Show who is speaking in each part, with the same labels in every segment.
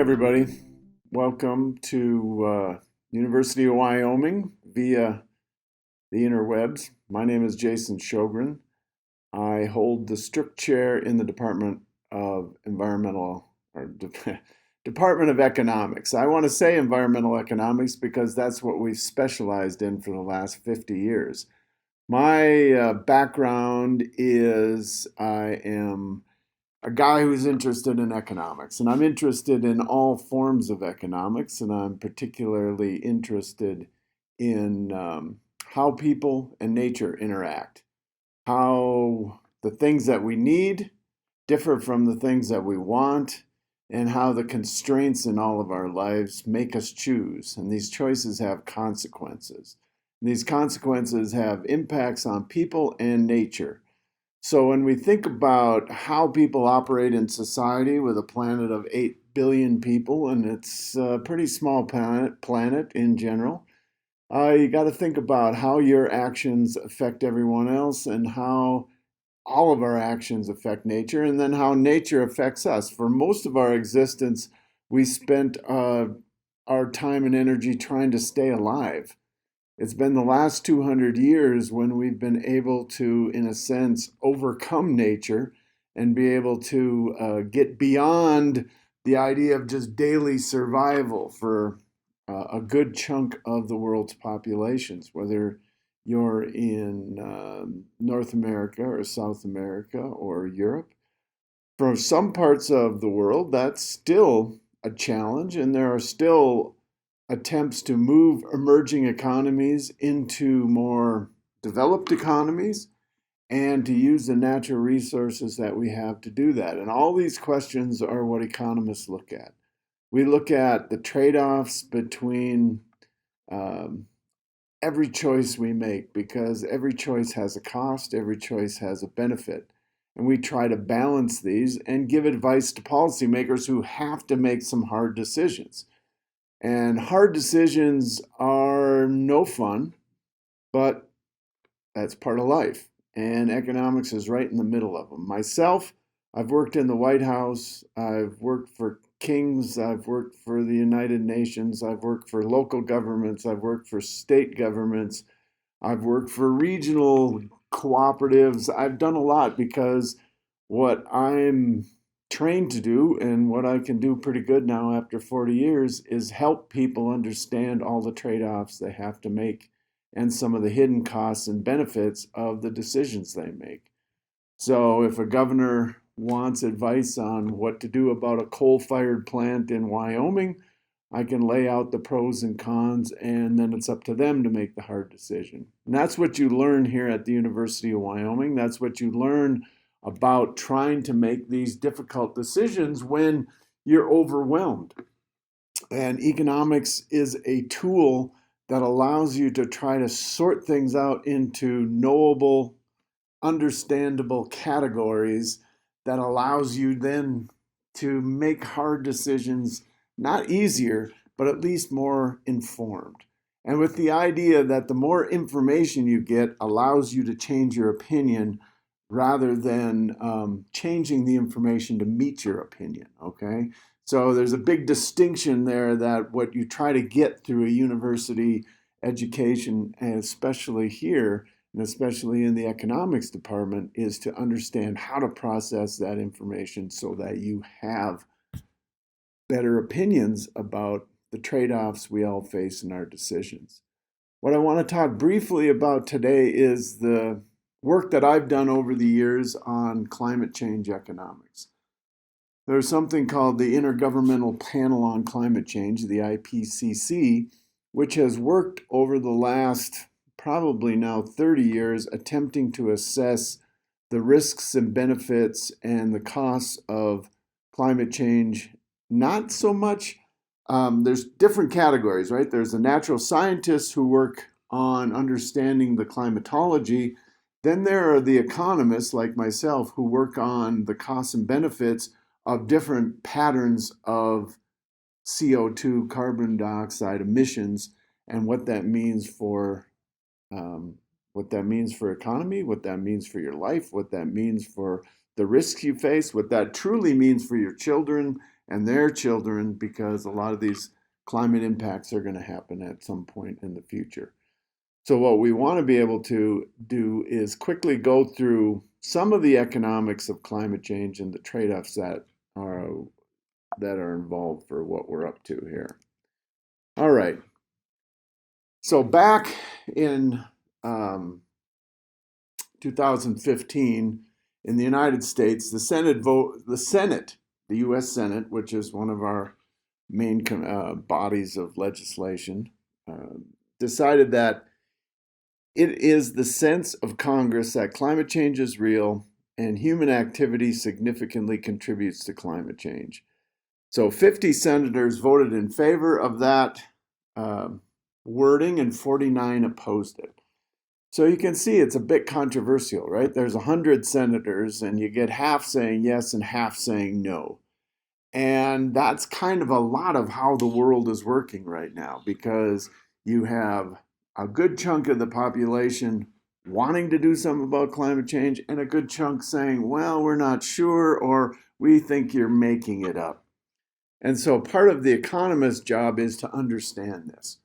Speaker 1: everybody. Welcome to University of Wyoming via the interwebs. My name is Jason Shogren. I hold the strict chair in the Department of Environmental or Department of Economics. I want to say environmental economics because that's what we've specialized in for the last 50 years. My background is I am a guy who's interested in economics, and I'm interested in all forms of economics, and I'm particularly interested in how people and nature interact, how the things that we need differ from the things that we want, and how the constraints in all of our lives make us choose. And these choices have consequences. And these consequences have impacts on people and nature. So when we think about how people operate in society with a planet of 8 billion people, and it's a pretty small planet in general, you got to think about how your actions affect everyone else and how all of our actions affect nature, and then how nature affects us. For most of our existence, we spent our time and energy trying to stay alive. It's been the last 200 years when we've been able to, in a sense, overcome nature and be able to get beyond the idea of just daily survival for a good chunk of the world's populations, whether you're in North America or South America or Europe. For some parts of the world, that's still a challenge, and there are still attempts to move emerging economies into more developed economies and to use the natural resources that we have to do that. And all these questions are what economists look at. We look at the trade offs between um, every choice we make because every choice has a cost, every choice has a benefit. And we try to balance these and give advice to policymakers who have to make some hard decisions. And hard decisions are no fun, but that's part of life. And economics is right in the middle of them. Myself, I've worked in the White House, I've worked for kings, I've worked for the United Nations, I've worked for local governments, I've worked for state governments, I've worked for regional cooperatives. I've done a lot because what I'm trained to do and what I can do pretty good now after 40 years is help people understand all the trade offs they have to make and some of the hidden costs and benefits of the decisions they make. So, if a governor wants advice on what to do about a coal fired plant in Wyoming, I can lay out the pros and cons, and then it's up to them to make the hard decision. And that's what you learn here at the University of Wyoming. That's what you learn about trying to make these difficult decisions when you're overwhelmed. And economics is a tool that allows you to try to sort things out into knowable, understandable categories that allows you then to make hard decisions, not easier, but at least more informed. And with the idea that the more information you get allows you to change your opinion rather than changing the information to meet your opinion, okay? So there's a big distinction there that what you try to get through a university education, and especially here, and especially in the economics department, is to understand how to process that information so that you have better opinions about the trade offs we all face in our decisions. What I want to talk briefly about today is the work that I've done over the years on climate change economics. There's something called the Intergovernmental Panel on Climate Change, the IPCC, which has worked over the last probably now 30 years attempting to assess the risks and benefits and the costs of climate change. Not so much, there's different categories, right? There's the natural scientists who work on understanding the climatology. Then there are the economists like myself who work on the costs and benefits of different patterns of CO2, carbon dioxide emissions, and what that means for economy, what that means for your life, what that means for the risks you face, what that truly means for your children and their children, because a lot of these climate impacts are going to happen at some point in the future. So what we want to be able to do is quickly go through some of the economics of climate change and the trade-offs are that are involved for what we're up to here. All right. So back in 2015, in the United States, the Senate, the U.S. Senate, which is one of our main bodies of legislation, decided that it is the sense of Congress that climate change is real and human activity significantly contributes to climate change. So 50 senators voted in favor of that uh, wording and 49 opposed it. So you can see it's a bit controversial, right? There's 100 senators and you get half saying yes and half saying no. And that's kind of a lot of how the world is working right now, because you have a good chunk of the population wanting to do something about climate change and a good chunk saying, well, we're not sure, or we think you're making it up. And so part of the economist's job is to understand this.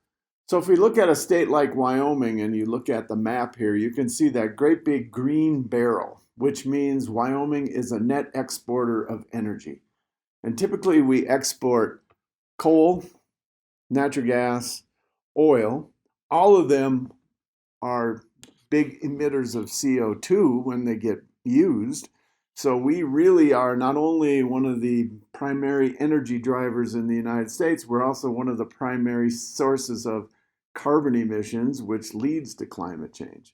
Speaker 1: So if we look at a state like Wyoming and you look at the map here, you can see that great big green barrel, which means Wyoming is a net exporter of energy. And typically we export coal, natural gas, oil. All of them are big emitters of CO2 when they get used. So we really are not only one of the primary energy drivers in the United States, we're also one of the primary sources of carbon emissions, which leads to climate change.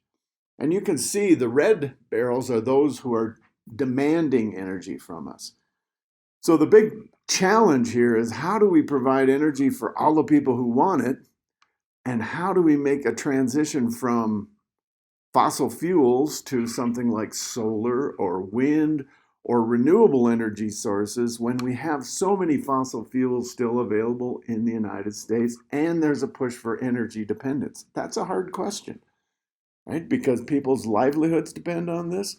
Speaker 1: And you can see the red barrels are those who are demanding energy from us. So the big challenge here is, how do we provide energy for all the people who want it? And how do we make a transition from fossil fuels to something like solar or wind or renewable energy sources when we have so many fossil fuels still available in the United States and there's a push for energy dependence? That's a hard question, right? Because people's livelihoods depend on this.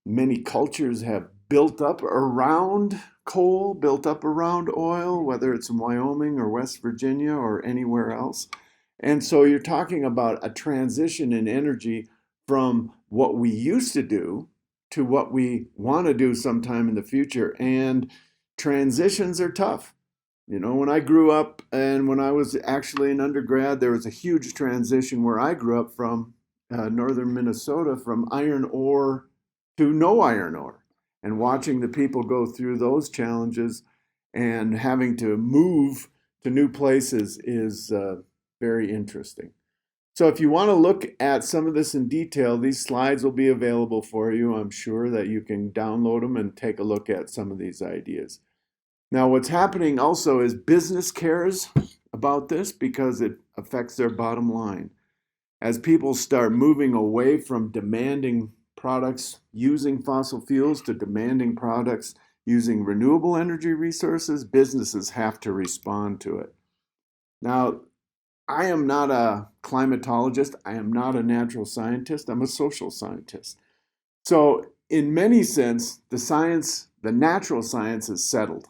Speaker 1: Many cultures have built up around coal, built up around oil, whether it's in Wyoming or West Virginia or anywhere else. And so you're talking about a transition in energy from what we used to do to what we want to do sometime in the future. And transitions are tough. You know, when I grew up and when I was actually an undergrad, there was a huge transition where I grew up from northern Minnesota, from iron ore to no iron ore. And watching the people go through those challenges and having to move to new places is very interesting. So if you want to look at some of this in detail, these slides will be available for you. I'm sure that you can download them and take a look at some of these ideas. Now, what's happening also is business cares about this because it affects their bottom line. As people start moving away from demanding products using fossil fuels to demanding products using renewable energy resources, businesses have to respond to it. Now, I am not a climatologist. I am not a natural scientist. I'm a social scientist. So, in many sense, the natural science is settled.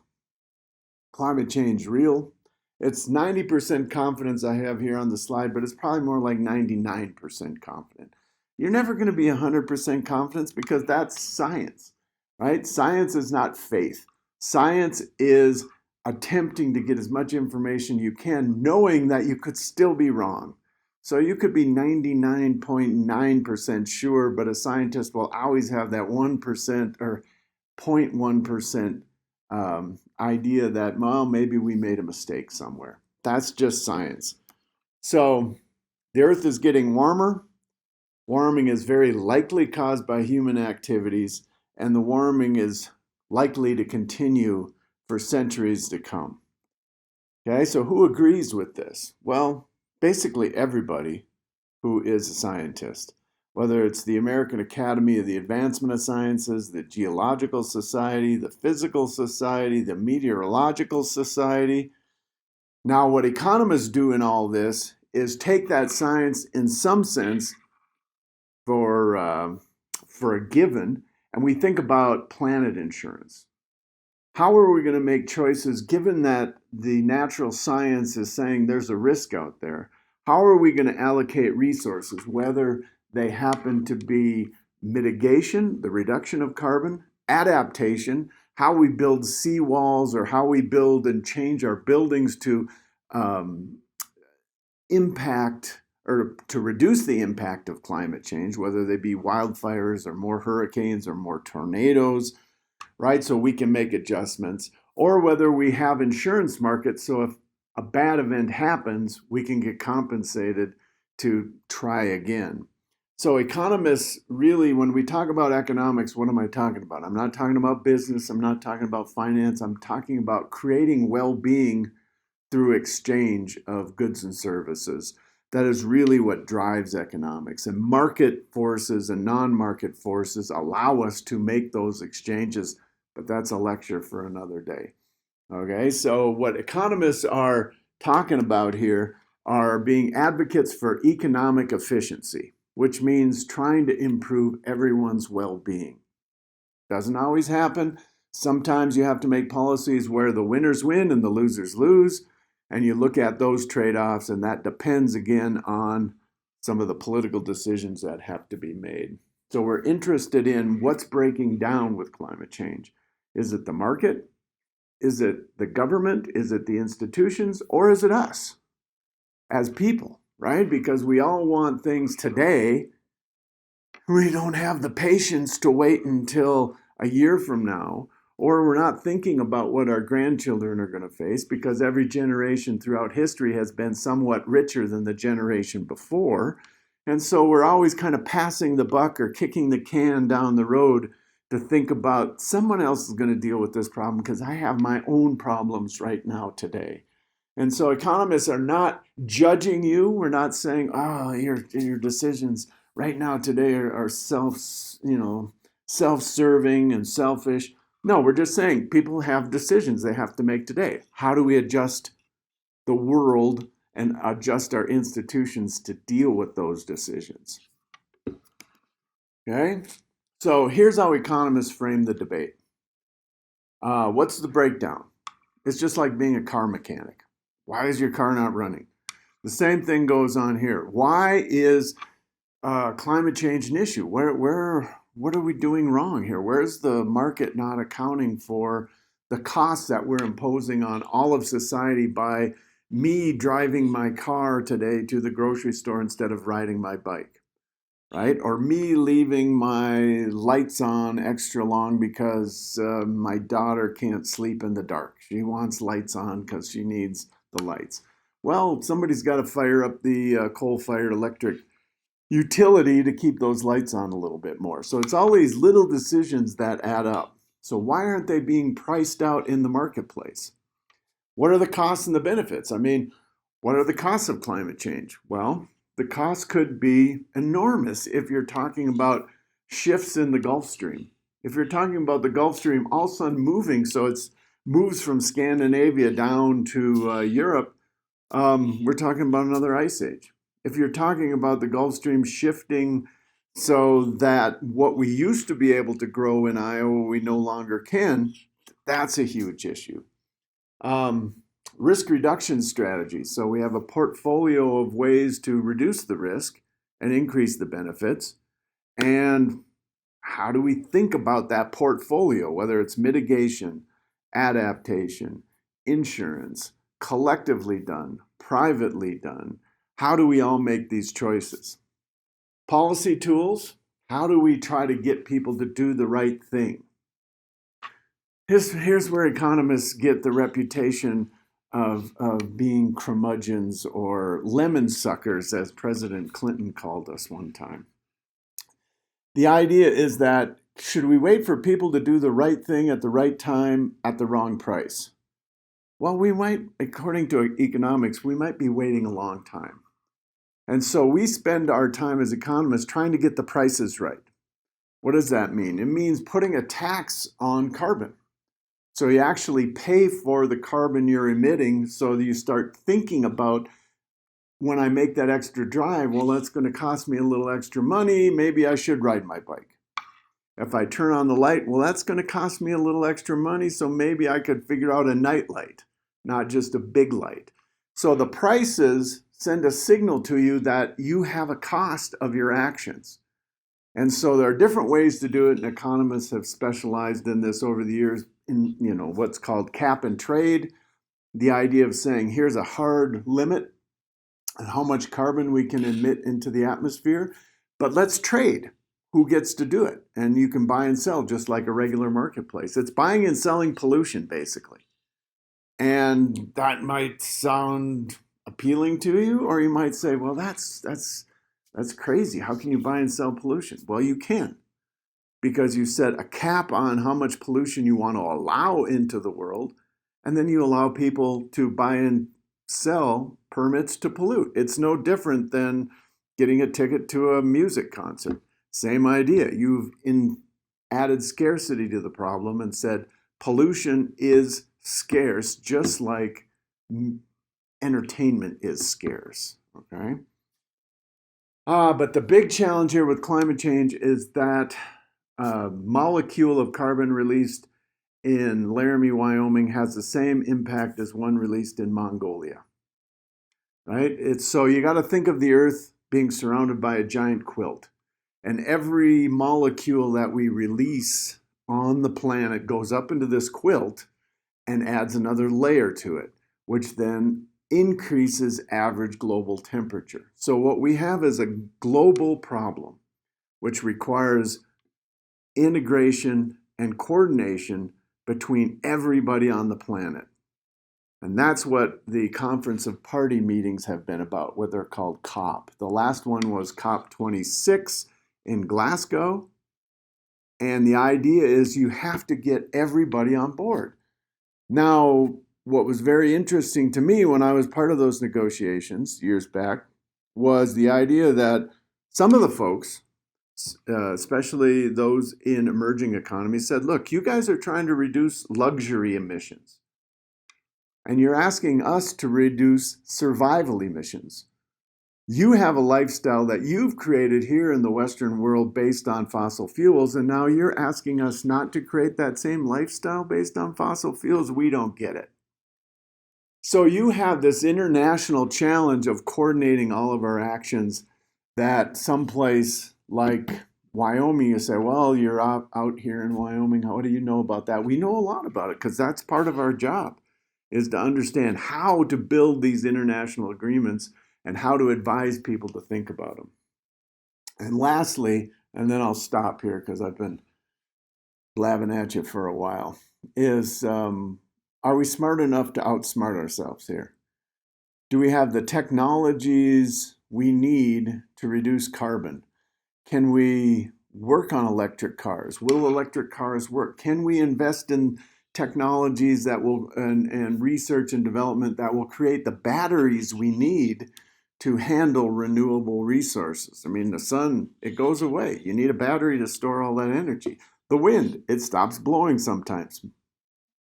Speaker 1: Climate change real. It's 90% confidence I have here on the slide, but it's probably more like 99% confident. You're never going to be 100% confidence because that's science, right? Science is not faith. Science is attempting to get as much information you can, knowing that you could still be wrong. So you could be 99.9% sure, but a scientist will always have that 1% or 0.1% idea that, well, maybe we made a mistake somewhere. That's just science. So the Earth is getting warmer. Warming is very likely caused by human activities, and the warming is likely to continue for centuries to come. Okay, so who agrees with this? Well, basically everybody who is a scientist, whether it's the American Academy of the Advancement of Sciences, the Geological Society, the Physical Society, the Meteorological Society. Now, what economists do in all this is take that science in some sense for a given, and we think about planet insurance. How are we going to make choices given that the natural science is saying there's a risk out there? How are we going to allocate resources, whether they happen to be mitigation, the reduction of carbon, adaptation, how we build seawalls, or how we build and change our buildings to um, impact or to reduce the impact of climate change, whether they be wildfires or more hurricanes or more tornadoes, right? So we can make adjustments, or whether we have insurance markets. So if a bad event happens, we can get compensated to try again. So economists really, when we talk about economics, what am I talking about? I'm not talking about business. I'm not talking about finance. I'm talking about creating well-being through exchange of goods and services. That is really what drives economics. And market forces and non-market forces allow us to make those exchanges, but that's a lecture for another day. Okay, so what economists are talking about here are being advocates for economic efficiency, which means trying to improve everyone's well-being. Doesn't always happen. Sometimes you have to make policies where the winners win and the losers lose. And you look at those trade offs, and that depends again on some of the political decisions that have to be made. So we're interested in what's breaking down with climate change. Is it the market? Is it the government? Is it the institutions? Or is it us as people, right? Because we all want things today. We don't have the patience to wait until a year from now, or we're not thinking about what our grandchildren are going to face, because every generation throughout history has been somewhat richer than the generation before. And so we're always kind of passing the buck or kicking the can down the road to think about someone else is going to deal with this problem because I have my own problems right now today. And so economists are not judging you. We're not saying, oh, your decisions right now today are self-serving and selfish. No, we're just saying people have decisions they have to make today. How do we adjust the world and adjust our institutions to deal with those decisions? Okay, so here's how economists frame the debate. What's the breakdown? It's just like being a car mechanic. Why is your car not running? The same thing goes on here. Why is climate change an issue? What are we doing wrong here? Where's the market not accounting for the costs that we're imposing on all of society by me driving my car today to the grocery store instead of riding my bike, right? Or me leaving my lights on extra long because my daughter can't sleep in the dark. She wants lights on because she needs the lights. Well, somebody's got to fire up the coal-fired electric utility to keep those lights on a little bit more. So it's all these little decisions that add up. So why aren't they being priced out in the marketplace? What are the costs and the benefits? I mean, what are the costs of climate change? Well, the cost could be enormous if you're talking about shifts in the Gulf Stream. If you're talking about the Gulf Stream all of a sudden moving, so it moves from Scandinavia down to Europe, we're talking about another ice age. If you're talking about the Gulf Stream shifting so that what we used to be able to grow in Iowa, we no longer can, that's a huge issue. Risk reduction strategies. So we have a portfolio of ways to reduce the risk and increase the benefits. And how do we think about that portfolio, whether it's mitigation, adaptation, insurance, collectively done, privately done? How do we all make these choices? Policy tools. How do we try to get people to do the right thing? Here's where economists get the reputation of being curmudgeons or lemon suckers, as President Clinton called us one time. The idea is that should we wait for people to do the right thing at the right time at the wrong price? Well, we might, according to economics, we might be waiting a long time. And so we spend our time as economists trying to get the prices right. What does that mean? It means putting a tax on carbon. So you actually pay for the carbon you're emitting, so that you start thinking about, when I make that extra drive, well, that's going to cost me a little extra money. Maybe I should ride my bike. If I turn on the light, well, that's going to cost me a little extra money, so maybe I could figure out a night light, not just a big light. So the prices send a signal to you that you have a cost of your actions. And so there are different ways to do it, and economists have specialized in this over the years in, what's called cap and trade, the idea of saying, here's a hard limit on how much carbon we can emit into the atmosphere, but let's trade who gets to do it. And you can buy and sell just like a regular marketplace. It's buying and selling pollution, basically. And that might sound appealing to you, or you might say, well, that's crazy. How can you buy and sell pollution? Well, you can, because you set a cap on how much pollution you want to allow into the world, and then you allow people to buy and sell permits to pollute. It's no different than getting a ticket to a music concert. Same idea. You've added scarcity to the problem and said pollution is scarce, just like entertainment is scarce. Okay. But the big challenge here with climate change is that molecule of carbon released in Laramie, Wyoming has the same impact as one released in Mongolia. Right? So you got to think of the Earth being surrounded by a giant quilt. And every molecule that we release on the planet goes up into this quilt and adds another layer to it, which then increases average global temperature. So what we have is a global problem, which requires integration and coordination between everybody on the planet. And that's what the Conference of Party meetings have been about, what they're called COP. The last one was COP 26 in Glasgow. And the idea is you have to get everybody on board. Now, what was very interesting to me when I was part of those negotiations years back was the idea that some of the folks, especially those in emerging economies, said, look, you guys are trying to reduce luxury emissions. And you're asking us to reduce survival emissions. You have a lifestyle that you've created here in the Western world based on fossil fuels, and now you're asking us not to create that same lifestyle based on fossil fuels. We don't get it. So you have this international challenge of coordinating all of our actions that someplace like Wyoming, you say, well, you're out here in Wyoming. What do you know about that? We know a lot about it because that's part of our job, is to understand how to build these international agreements and how to advise people to think about them. And lastly, and then I'll stop here because I've been blabbing at you for a while, is are we smart enough to outsmart ourselves here? Do we have the technologies we need to reduce carbon? Can we work on electric cars? Will electric cars work? Can we invest in technologies that will, and research and development that will create the batteries we need to handle renewable resources? I mean, the sun, it goes away. You need a battery to store all that energy. The wind, it stops blowing sometimes.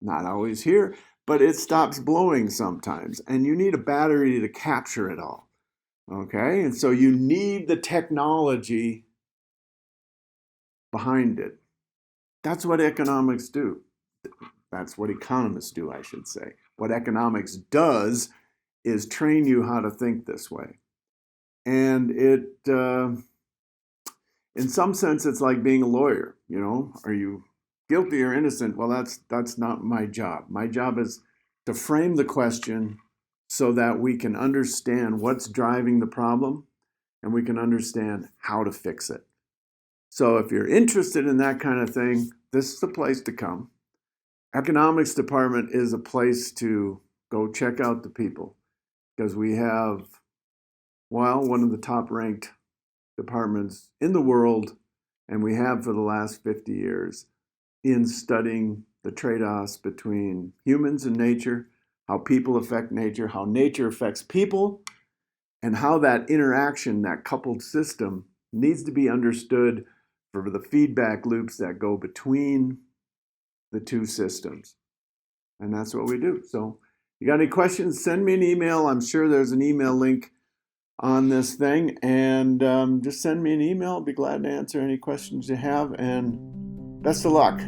Speaker 1: Not always here, but it stops blowing sometimes. And you need a battery to capture it all. Okay? And so you need the technology behind it. That's what economics do. That's what economists do, I should say. What economics does is train you how to think this way. And it, in some sense, it's like being a lawyer. Are you guilty or innocent? Well, that's not my job. My job is to frame the question so that we can understand what's driving the problem and we can understand how to fix it. So if you're interested in that kind of thing, this is the place to come. Economics department is a place to go check out the people, because we have, one of the top ranked departments in the world, and we have for the last 50 years, in studying the trade-offs between humans and nature, how people affect nature, how nature affects people, and how that interaction, that coupled system, needs to be understood for the feedback loops that go between the two systems. And that's what we do. So you got any questions, send me an email. I'm sure there's an email link on this thing. And just send me an email. I'll be glad to answer any questions you have. And Best of luck.